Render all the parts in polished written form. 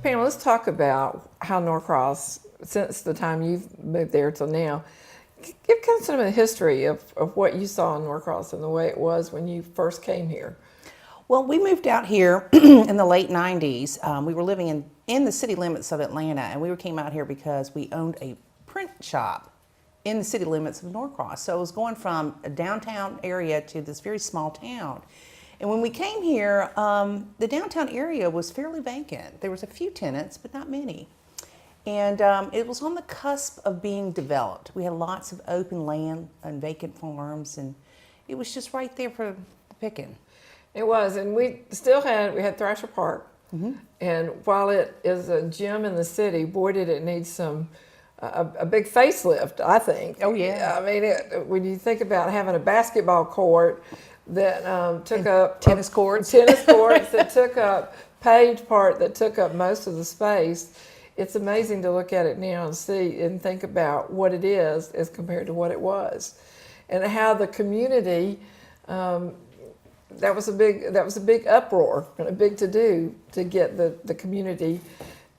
Pam, let's talk about how Norcross, since the time you've moved there till now, give kind of some of the history of what you saw in Norcross and the way it was when you first came here. Well, we moved out here in the late 90s. We were living in the city limits of Atlanta, and we came out here because we owned a print shop in the city limits of Norcross. So it was going from a downtown area to this very small town. And when we came here, the downtown area was fairly vacant. There was a few tenants, but not many. And it was on the cusp of being developed. We had lots of open land and vacant farms, and it was just right there for the picking. It was, and we had Thrasher Park. Mm-hmm. And while it is a gem in the city, boy, did it need a big facelift, I think. Oh, yeah. I mean, when you think about having a basketball court that took up tennis courts that took up paved part that took up most of the space, it's amazing to look at it now and see and think about what it is as compared to what it was, and how the community. That was a big uproar and a big to do to get the community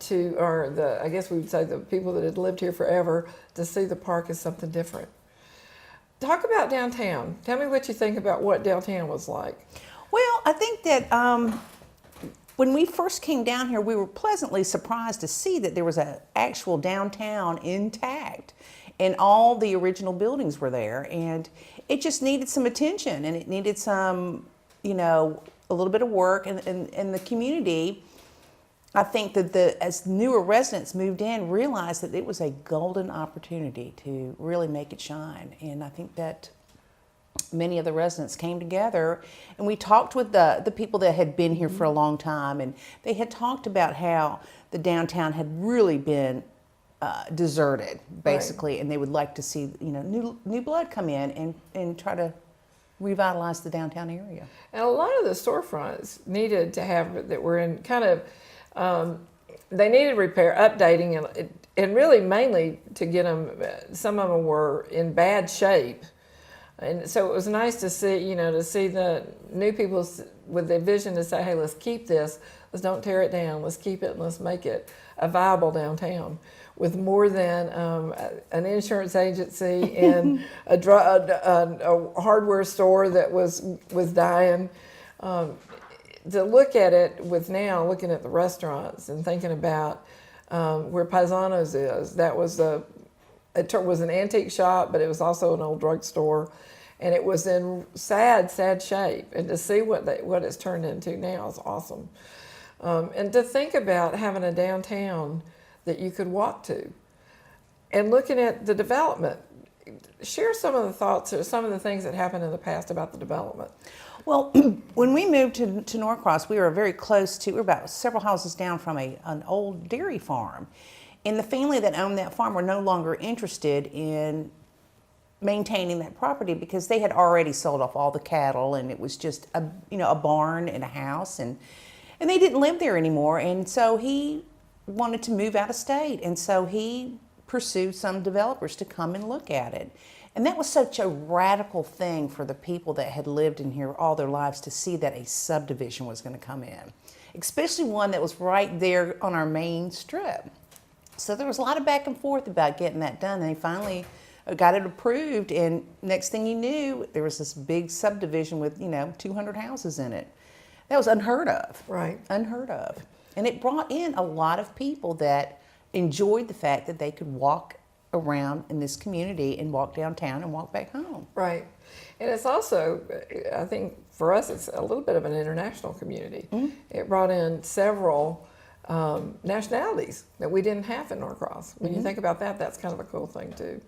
to, or I guess we would say the people that had lived here forever, to see the park as something different. Talk about downtown. Tell me what you think about what downtown was like. Well, I think that when we first came down here, we were pleasantly surprised to see that there was an actual downtown intact, and all the original buildings were there, and it just needed some attention, and it needed some, a little bit of work, and the community, I think that as newer residents moved in, realized that it was a golden opportunity to really make it shine. And I think that many of the residents came together, and we talked with the people that had been here for a long time, and they had talked about how the downtown had really been deserted, basically, right. And they would like to see new blood come in and try to revitalize the downtown area. And a lot of the storefronts needed to have, that were in kind of, they needed repair, updating, and really mainly to get them, some of them were in bad shape. And so it was nice to see, to see the new people with the vision to say, hey, let's keep this, let's don't tear it down, let's keep it and let's make it a viable downtown with more than an insurance agency and a hardware store that was dying. To look at it with now, looking at the restaurants and thinking about where Paisanos is, it was an antique shop, but it was also an old drugstore, and it was in sad shape. And to see what it's turned into now is awesome. And to think about having a downtown that you could walk to, and looking at the development. Share some of the thoughts or some of the things that happened in the past about the development. Well, when we moved to Norcross, we were very close to, we were about several houses down from an old dairy farm. And the family that owned that farm were no longer interested in maintaining that property because they had already sold off all the cattle, and it was just a barn and a house, and they didn't live there anymore. And so he wanted to move out of state, and so he pursued some developers to come and look at it. And that was such a radical thing for the people that had lived in here all their lives, to see that a subdivision was going to come in, especially one that was right there on our main strip. So there was a lot of back and forth about getting that done, and they finally got it approved, and next thing you knew, there was this big subdivision with 200 houses in it. That was unheard of. Right. Unheard of. And it brought in a lot of people that enjoyed the fact that they could walk around in this community and walk downtown and walk back home. Right. And it's also, I think for us, it's a little bit of an international community. Mm-hmm. It brought in several nationalities that we didn't have in Norcross. When you think about that, that's kind of a cool thing too.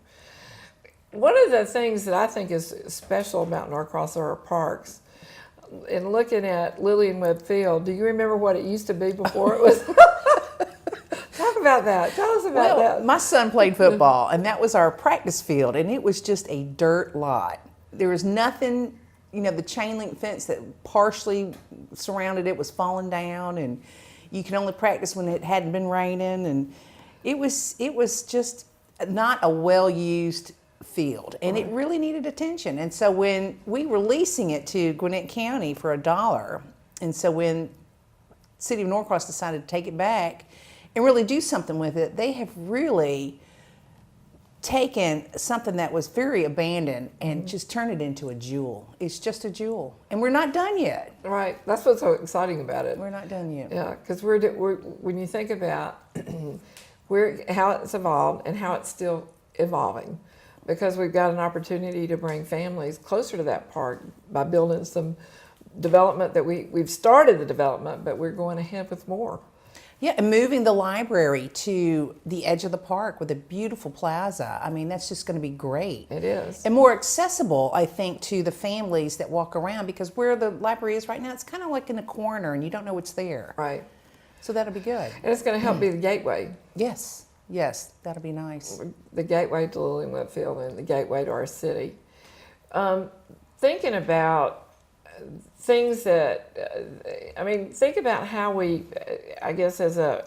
One of the things that I think is special about Norcross are our parks. And looking at Lillian Webb Field, do you remember what it used to be before it was? Talk about that. Tell us about that. My son played football, and that was our practice field, and it was just a dirt lot. There was nothing, the chain link fence that partially surrounded it was falling down, and you could only practice when it hadn't been raining, and it was just not a well-used field, and it really needed attention. And so when we were leasing it to Gwinnett County for $1, and so when city of Norcross decided to take it back and really do something with it, they have really taken something that was very abandoned and just turned it into a jewel. It's just a jewel. And we're not done yet. Right. That's what's so exciting about it. We're not done yet. Yeah, because we're when you think about how it's evolved and how it's still evolving, because we've got an opportunity to bring families closer to that park by building some development that we've started the development, but we're going ahead with more. Yeah, and moving the library to the edge of the park with a beautiful plaza. I mean, that's just going to be great. It is. And more accessible, I think, to the families that walk around, because where the library is right now, it's kind of like in a corner and you don't know what's there. Right. So that'll be good. And it's going to help be the gateway. Yes, yes, that'll be nice. The gateway to Lily Whitfield and the gateway to our city. Thinking about things that, think about how we, I guess,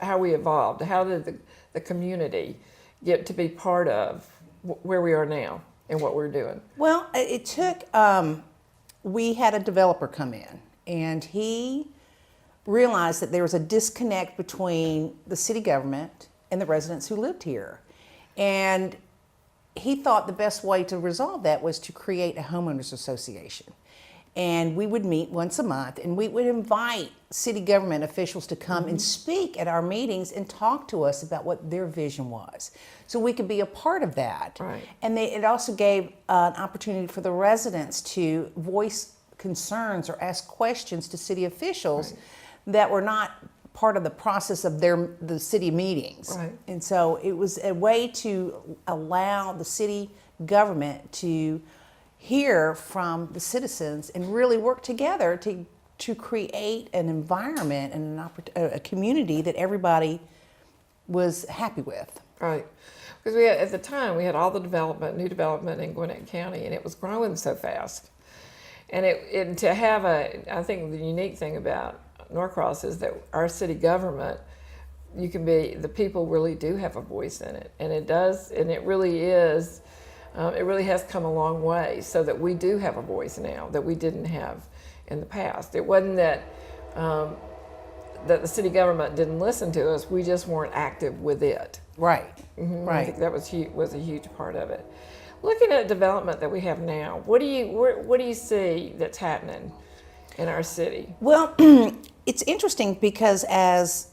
how we evolved. How did the community get to be part of where we are now and what we're doing? Well, it took, we had a developer come in, and he realized that there was a disconnect between the city government and the residents who lived here. And he thought the best way to resolve that was to create a homeowners association. And we would meet once a month, and we would invite city government officials to come and speak at our meetings and talk to us about what their vision was, so we could be a part of that. Right. And it also gave an opportunity for the residents to voice concerns or ask questions to city officials that were not part of the process of the city meetings. Right. And so it was a way to allow the city government to hear from the citizens and really work together to create an environment and a community that everybody was happy with. Right. Because at the time we had all the new development in Gwinnett County, and it was growing so fast. And to have I think the unique thing about Norcross is that our city government, the people really do have a voice in it, and it does, and it really is. It really has come a long way, so that we do have a voice now that we didn't have in the past. It wasn't that the city government didn't listen to us; we just weren't active with it. Right. Mm-hmm. Right. I think that was a huge part of it. Looking at development that we have now, what do you see that's happening in our city? Well, it's interesting because as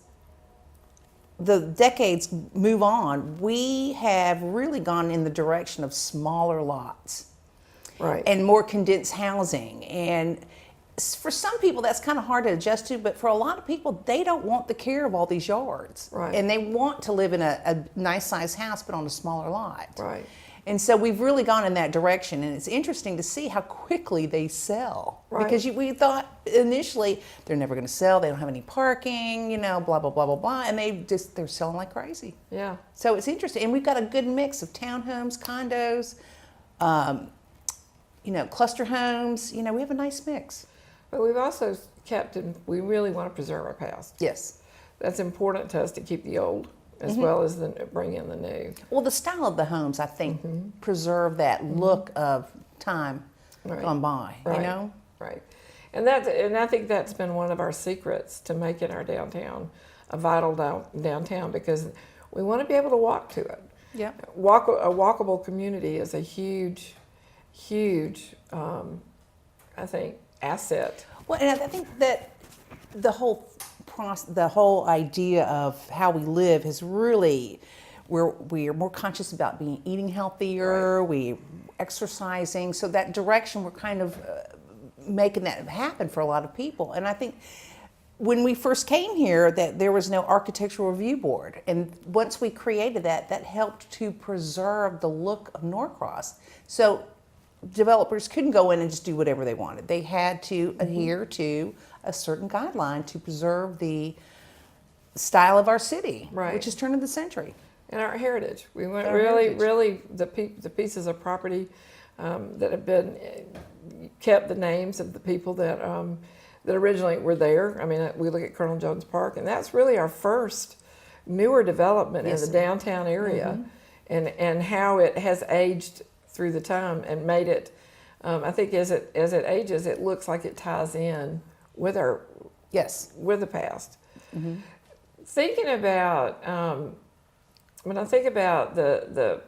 the decades move on, we have really gone in the direction of smaller lots, Right. and more condensed housing. And for some people, that's kind of hard to adjust to, but for a lot of people, they don't want the care of all these yards. Right. And they want to live in a nice sized house, but on a smaller lot. Right. And so we've really gone in that direction, and it's interesting to see how quickly they sell. Right. Because we thought initially they're never going to sell, they don't have any parking, blah, blah, blah, blah, blah, and they're selling like crazy. Yeah. So it's interesting, and we've got a good mix of townhomes, condos, cluster homes. We have a nice mix. But we've also we really want to preserve our past. Yes. That's important to us, to keep the old as well as bring in the new. Well, the style of the homes, I think, preserve that look of time gone by, Right. Right. And I think that's been one of our secrets to making our downtown a vital downtown, because we want to be able to walk to it. Yeah. A walkable community is a huge, I think, asset. Well, and I think that the whole idea of how we live has really, we're more conscious about eating healthier, we exercising, so that direction we're kind of making that happen for a lot of people. And I think when we first came here, that there was no architectural review board, and once we created that helped to preserve the look of Norcross. So developers couldn't go in and just do whatever they wanted. They had to adhere to a certain guideline to preserve the style of our city, which is turn of the century. And our heritage. We want Heritage. really the pieces of property that have been kept the names of the people that originally were there. I mean, we look at Colonel Jones Park, and that's really our first newer development in the downtown area, and how it has aged through the time and made it. I think as it ages, it looks like it ties in with with the past. Thinking about, when I think about the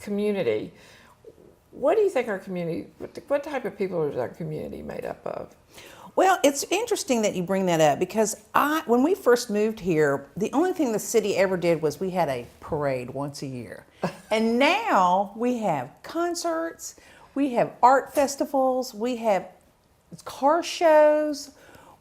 community, what do you think our community, what type of people is our community made up of? Well, it's interesting that you bring that up because when we first moved here, the only thing the city ever did was we had a parade once a year. And now we have concerts, we have art festivals, we have car shows,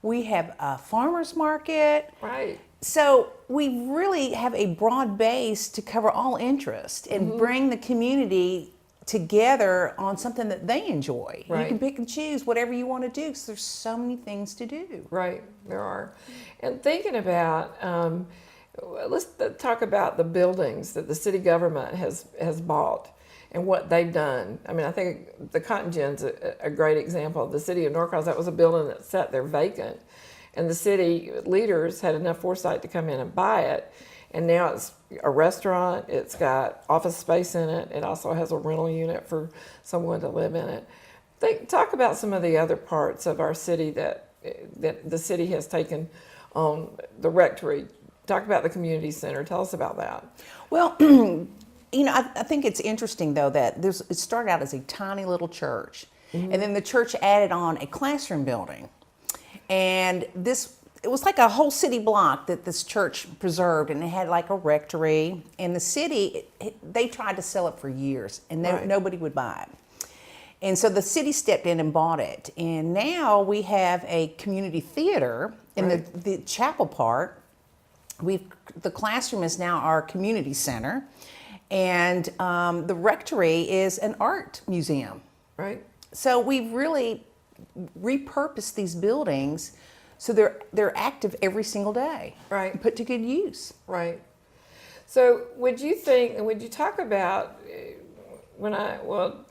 we have a farmer's market. Right. So we really have a broad base to cover all interest and bring the community together on something that they enjoy. Right. You can pick and choose whatever you want to do because there's so many things to do. Right, there are. And thinking about, let's talk about the buildings that the city government has bought and what they've done. I mean, I think the Cotton Gin's a great example. The city of Norcross, that was a building that sat there vacant. And the city leaders had enough foresight to come in and buy it. And now it's a restaurant, it's got office space in it, it also has a rental unit for someone to live in it. Talk about some of the other parts of our city that the city has taken on, the rectory. Talk about the community center, tell us about that. Well, I think it's interesting though that it started out as a tiny little church. And then the church added on a classroom building. And it was like a whole city block that this church preserved, and it had like a rectory. And the city, they tried to sell it for years, and nobody would buy it. And so the city stepped in and bought it. And now we have a community theater in the chapel part. The classroom is now our community center, and the rectory is an art museum. Right. So we've really repurposed these buildings so they're active every single day. Right. And put to good use. Right. So would you talk about,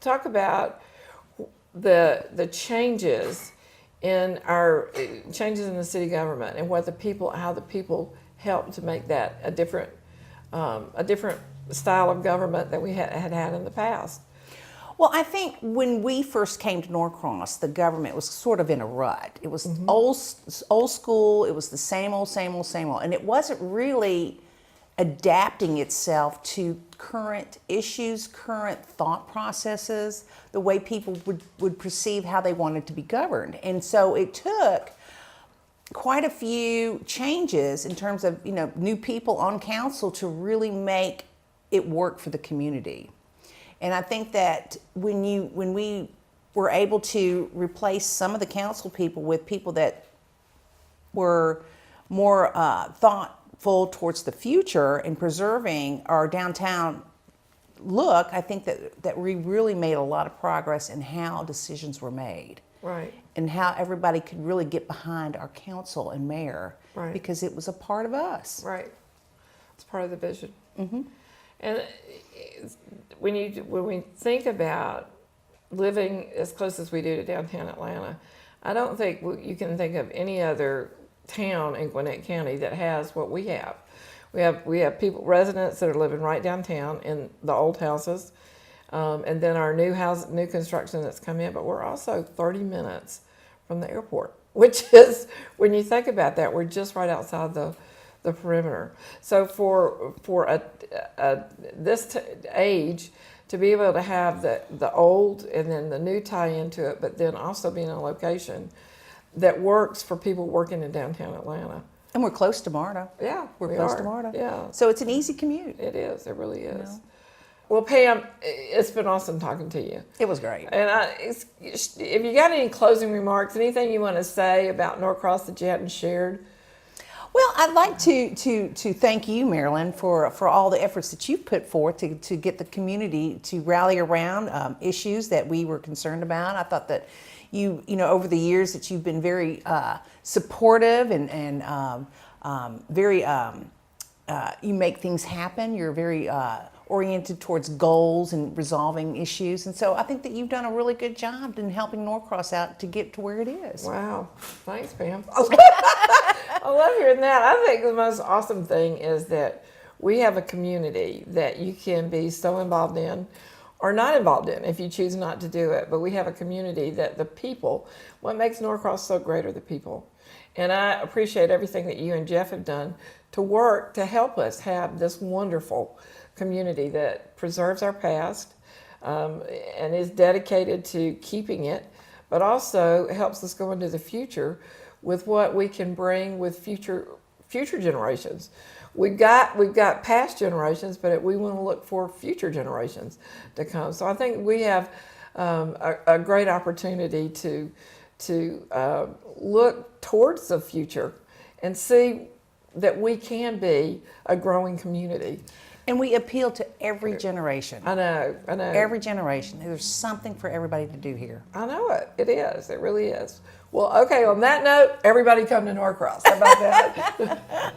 talk about the changes in the city government and how the people helped to make that a different style of government that we had in the past. Well, I think when we first came to Norcross, the government was sort of in a rut. It was old school. It was the same old, and it wasn't really adapting itself to current issues, current thought processes, the way people would perceive how they wanted to be governed. And so it took quite a few changes in terms of new people on council to really make it work for the community. And I think that when we were able to replace some of the council people with people that were more thoughtful towards the future and preserving our downtown look, I think that we really made a lot of progress in how decisions were made. Right. And how everybody could really get behind our council and mayor. Right. Because it was a part of us. Right. It's part of the vision. And when we think about living as close as we do to downtown Atlanta, I don't think you can think of any other town in Gwinnett County that has what we have. We have residents that are living right downtown in the old houses, and then our new construction that's come in. But we're also 30 minutes from the airport, which is, when you think about that, we're just right outside the perimeter. So for this age, to be able to have the old and then the new tie into it, but then also being a location that works for people working in downtown Atlanta. And we're close to MARTA. Yeah, we're close to MARTA. Yeah. So it's an easy commute. It is. It really is. Well, Pam, it's been awesome talking to you. It was great. And if you got any closing remarks, anything you want to say about Norcross that you hadn't shared? Well, I'd like to thank you, Marilyn, for all the efforts that you've put forth to get the community to rally around issues that we were concerned about. I thought that you over the years that you've been very supportive and very you make things happen. You're very oriented towards goals and resolving issues, and so I think that you've done a really good job in helping Norcross out to get to where it is. Wow, thanks, Pam. I love hearing that. I think the most awesome thing is that we have a community that you can be so involved in or not involved in if you choose not to do it. But we have a community that the people, what makes Norcross so great are the people. And I appreciate everything that you and Jeff have done to work to help us have this wonderful community that preserves our past and is dedicated to keeping it, but also helps us go into the future with what we can bring with future generations. We've got past generations, but we want to look for future generations to come. So I think we have a great opportunity to look towards the future and see that we can be a growing community. And we appeal to every generation. I know. Every generation. There's something for everybody to do here. I know it. It is. It really is. Well, okay, on that note, everybody come to Norcross. How about that?